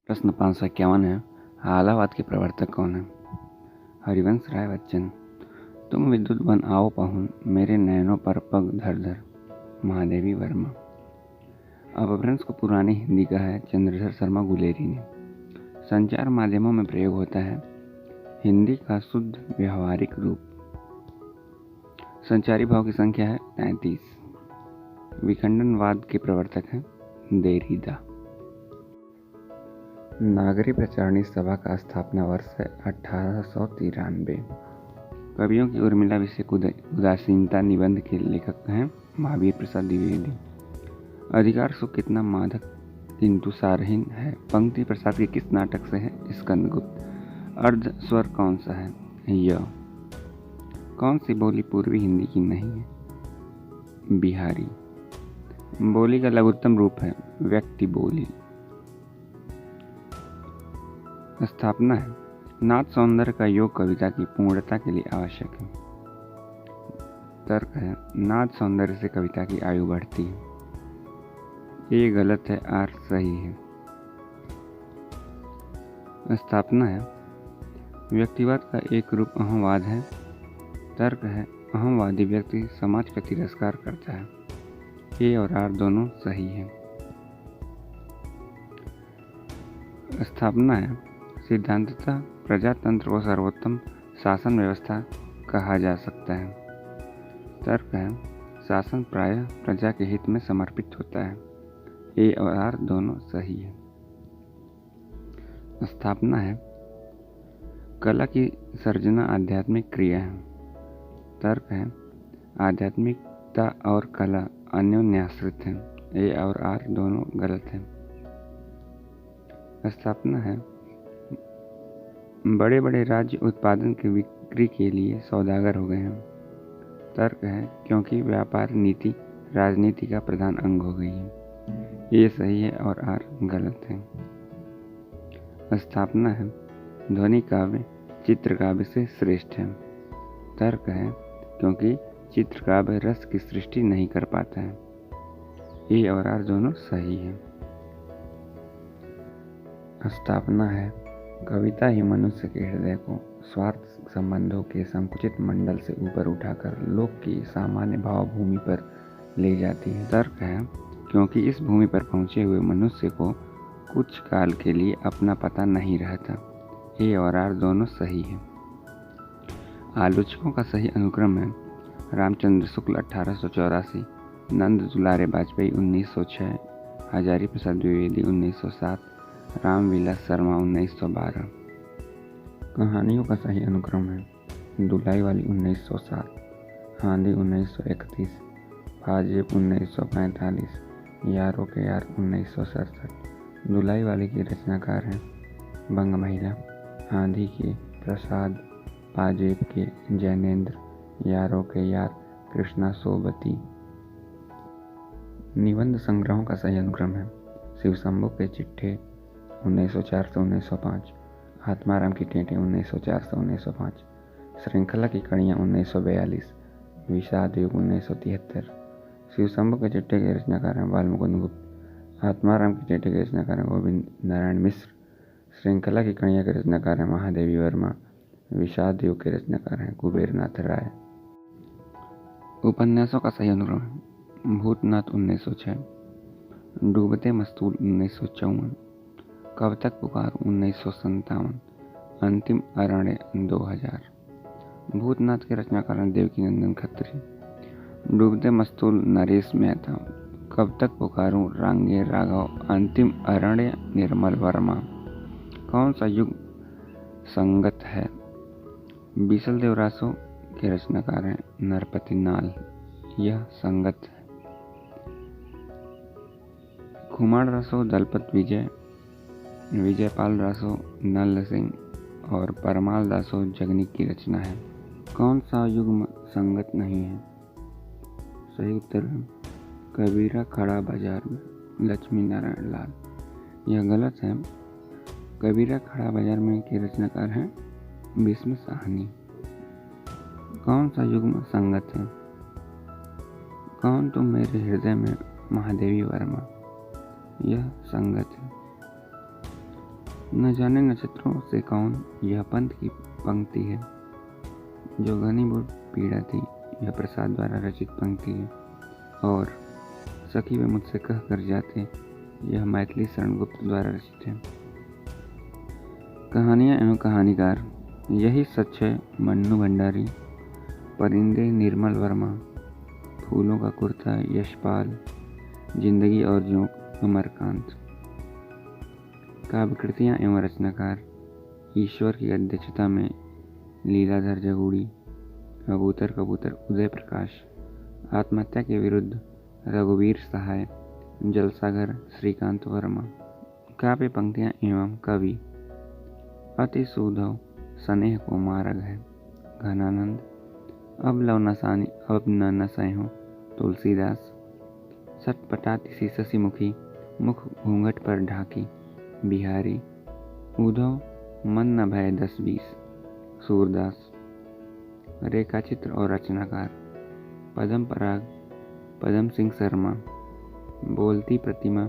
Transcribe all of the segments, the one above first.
प्रश्न 551 है। हालावाद के प्रवर्तक कौन है? हरिवंश राय बच्चन। तुम विद्युत बन आओ पाहुन, मेरे नयनों पर पग धर धर, महादेवी वर्मा। अपभ्रंश को पुरानी हिंदी का है चंद्रधर शर्मा गुलेरी ने। संचार माध्यमों में प्रयोग होता है। हिंदी का शुद्ध व्यवहारिक रूप। संचारी भाव की संख्या है 33। विखंडनवाद के प्रवर्तक हैं देरिदा। नागरी प्रचारणी सभा का स्थापना वर्ष है 1893। कवियों की उर्मिला विषय उदासीनता निबंध के लेखक हैं महावीर प्रसाद द्विवेदी। अधिकार सुख कितना मादक किंतु सारहीन है, पंक्ति प्रसाद के किस नाटक से है? स्कंदगुप्त। अर्ध स्वर कौन सा है? य। कौन सी बोली पूर्वी हिंदी की नहीं है? बिहारी। बोली का लघुत्तम रूप है व्यक्ति बोली। स्थापना है। नाद सौंदर्य का योग कविता की पूर्णता के लिए आवश्यक है। तर्क है। नाद सौंदर्य से कविता की आयु बढ़ती है। ये गलत है, आर सही है। स्थापना है। व्यक्तिवाद का एक रूप अहंवाद है। तर्क है। अहंवादी व्यक्ति समाज का तिरस्कार करता है। ए और आर दोनों सही है। स्थापना है। सिद्धांततः प्रजातंत्र को सर्वोत्तम शासन व्यवस्था कहा जा सकता है। तर्क है। शासन प्रायः प्रजा के हित में समर्पित होता है। ए और आर दोनों सही है। स्थापना है। कला की सर्जना आध्यात्मिक क्रिया है। तर्क है। आध्यात्मिकता और कला अन्योन्याश्रित हैं। ए और आर दोनों गलत हैं। स्थापना है। बड़े बड़े राज्य उत्पादन की बिक्री के लिए सौदागर हो गए हैं। तर्क है। क्योंकि व्यापार नीति राजनीति का प्रधान अंग हो गई है। ये सही है और आर गलत है। स्थापना है। ध्वनि काव्य चित्रकाव्य से श्रेष्ठ है। तर्क है। क्योंकि चित्रकाव्य रस की सृष्टि नहीं कर पाता है। ए और आर दोनों सही है। स्थापना है। कविता ही मनुष्य के हृदय को स्वार्थ संबंधों के संकुचित मंडल से ऊपर उठाकर लोक की सामान्य भाव भूमि पर ले जाती है। तर्क है। क्योंकि इस भूमि पर पहुंचे हुए मनुष्य को कुछ काल के लिए अपना पता नहीं रहता। ए और आर दोनों सही है। आलोचकों का सही अनुक्रम है। रामचंद्र शुक्ल 1884, नंद दुलारे वाजपेयी 1906, हजारी प्रसाद द्विवेदी 1907, रामविलास शर्मा 1912। कहानियों का सही अनुक्रम है। दुलाई वाली 1907, हांदी 1931, फाजिब 1945, यारों के यार 1967। दुलाई वाली की रचनाकार हैं बंग महिला, हांदी के प्रसाद, पाजेब के जैनेन्द्र, यारों के यार कृष्णा सोबती। निबंध संग्रहों का सही अनुक्रम है। शिव शंभू के चिट्ठे 1904 से 1905, आत्माराम की टेटें 1904 से 1905, श्रृंखला की कड़ियाँ 1942, विषाद युग 1973। शिव शंभू के चिट्ठे के रचनाकार हैं बालमुकुंद गुप्त, आत्माराम की टेटे के रचनाकार हैं गोविंद नारायण मिश्र, श्रृंखला की कड़ियाँ के रचनाकार हैं महादेवी वर्मा, विषाद युग के रचनाकार हैं कुबेरनाथ राय। उपन्यासों का सही अनुक्रम है। भूतनाथ 1906, डूबते मस्तूल 1954, कब तक पुकार 1957, अंतिम अरण्य 2000। भूतनाथ के रचनाकार हैं देवकीनंदन खत्री, डूबते मस्तूल नरेश मेहता, कब तक पुकारूं रांगे राघव, अंतिम अरण्य निर्मल वर्मा। कौन सा युग संगत है? बीसल देव रासो के रचनाकार हैं नरपति नाल, यह संगत है। खुमाड़ रासो दलपत विजय, विजयपाल रासो नल सिंह और परमाल दासो जगनिक की रचना है। कौन सा युग्म संगत नहीं है? सही उत्तर है कबीरा खड़ा बाजार में, लक्ष्मी नारायण लाल। यह गलत है। कबीरा खड़ा बाजार में के रचनाकार हैं भीष्म साहनी। कौन सा युग्म संगत है? कौन तुम मेरे हृदय में, महादेवी वर्मा। यह संगत है। न जाने नक्षत्रों से कौन यह पंथ की पंक्ति है, जो घनीभूत पीड़ा थी, यह प्रसाद द्वारा रचित पंक्ति है। और सखी वे मुझसे कह कर जाते, यह मैथिली शरण गुप्त द्वारा रचित है। कहानियाँ एवं कहानीकार, यही सच है। मन्नू भंडारी, परिंदे निर्मल वर्मा, फूलों का कुर्ता यशपाल, जिंदगी और जोंक अमरकांत। काव्यकृतियाँ एवं रचनाकार, ईश्वर की अध्यक्षता में लीलाधर जगूड़ी, कबूतर कबूतर उदय प्रकाश, आत्महत्या के विरुद्ध रघुवीर सहाय, जलसाघर श्रीकांत वर्मा। काव्य पंक्तियाँ एवं कवि, अति सुधव स्नेह को मार्ग है, घनानंद, अब लव नसानी अब न नसै हो, तुलसीदास, सटपटाती सी शशिमुखी, मुख घूंघट पर ढाकी, बिहारी, उधव, मन न भय 10-20, सूरदास। रेखाचित्र और रचनाकार, पदम पराग, पदम सिंह शर्मा, बोलती प्रतिमा,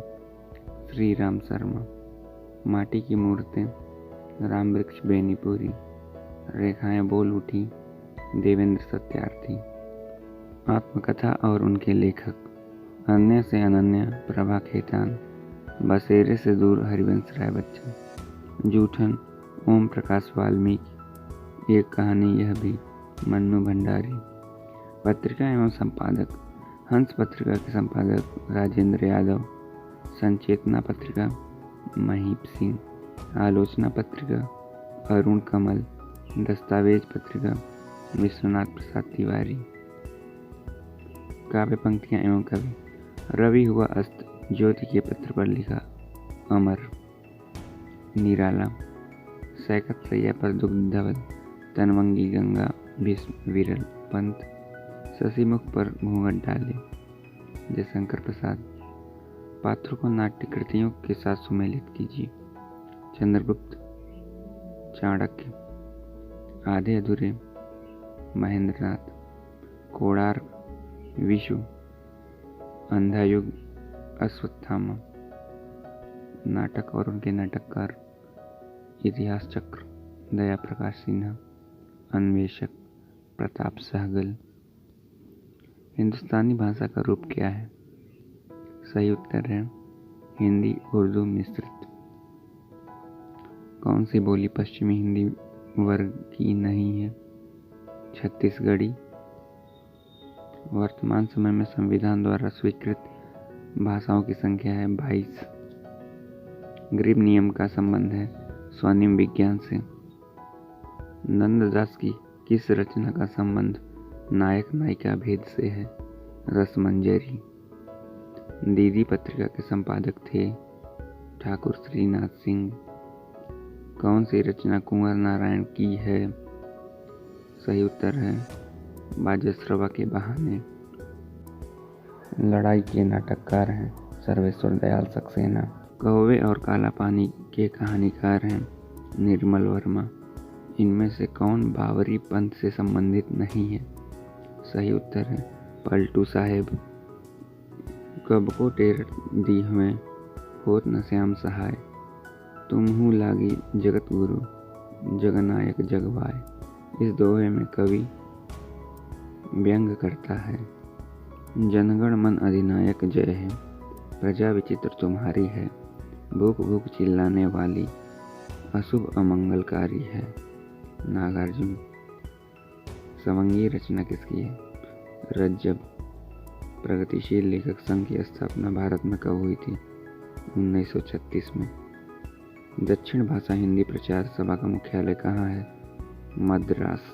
श्री राम शर्मा, माटी की मूर्तें, राम वृक्ष बेनीपुरी, रेखाएं बोल उठी, देवेंद्र सत्यार्थी। आत्मकथा और उनके लेखक, अन्य से अनन्या, प्रभा खेतान, बसेरे से दूर हरिवंश राय बच्चन, जूठन ओम प्रकाश वाल्मीकि, एक कहानी यह भी मन्नू भंडारी। पत्रिका एवं संपादक, हंस पत्रिका के संपादक राजेंद्र यादव, संचेतना पत्रिका महीप सिंह, आलोचना पत्रिका अरुण कमल, दस्तावेज पत्रिका विश्वनाथ प्रसाद तिवारी। काव्य पंक्तियाँ एवं कवि, रवि हुआ अस्त, ज्योति के पत्र पर लिखा अमर, निराला, सैकत सैया पर दुग्ध धवल, तनवंगी गंगा भीष्म विरल पंत, शशिमुख पर घूंघट डाले, जयशंकर प्रसाद। पात्रों को नाट्य कृतियों के साथ सुमेलित कीजिए, चंद्रगुप्त, चाणक्य, आधे अधूरे, महेंद्रनाथ, कोणार्क, विशु, अंधा युग, अश्वत्थामा। नाटक और उनके नाटककार, इतिहास चक्र, दया प्रकाश सिन्हा, अन्वेषक, प्रताप सहगल। हिंदुस्तानी भाषा का रूप क्या है? सही उत्तर है हिंदी उर्दू मिश्रित। कौन सी बोली पश्चिमी हिंदी वर्ग की नहीं है? छत्तीसगढ़ी। वर्तमान समय में संविधान द्वारा स्वीकृत भाषाओं की संख्या है 22। ग्रीब नियम का संबंध है स्वनिम विज्ञान से। नंददास की किस रचना का संबंध नायक नायिका भेद से है? रसमंजरी। दीदी पत्रिका के संपादक थे ठाकुर श्रीनाथ सिंह। कौन सी रचना कुंवर नारायण की है? सही उत्तर है बाजसरवा के बहाने। लड़ाई के नाटककार हैं सर्वेश्वर दयाल सक्सेना। कौवे और काला पानी के कहानीकार हैं निर्मल वर्मा। इनमें से कौन बावरी पंथ से संबंधित नहीं है? सही उत्तर है पलटू साहेब। कब को टेर दी हमें होत न श्याम सहाय, तुम हूँ लागी जगत गुरु जगनायक जगवाय। इस दोहे में कवि व्यंग करता है जनगण मन अधिनायक जय है, प्रजा विचित्र तुम्हारी है, भूख भूख चिल्लाने वाली अशुभ अमंगलकारी है। नागार्जुन। सवंगी रचना किसकी है? रज्जब। प्रगतिशील लेखक संघ की स्थापना भारत में कब हुई थी? 1936 में। दक्षिण भाषा हिंदी प्रचार सभा का मुख्यालय कहाँ है? मद्रास।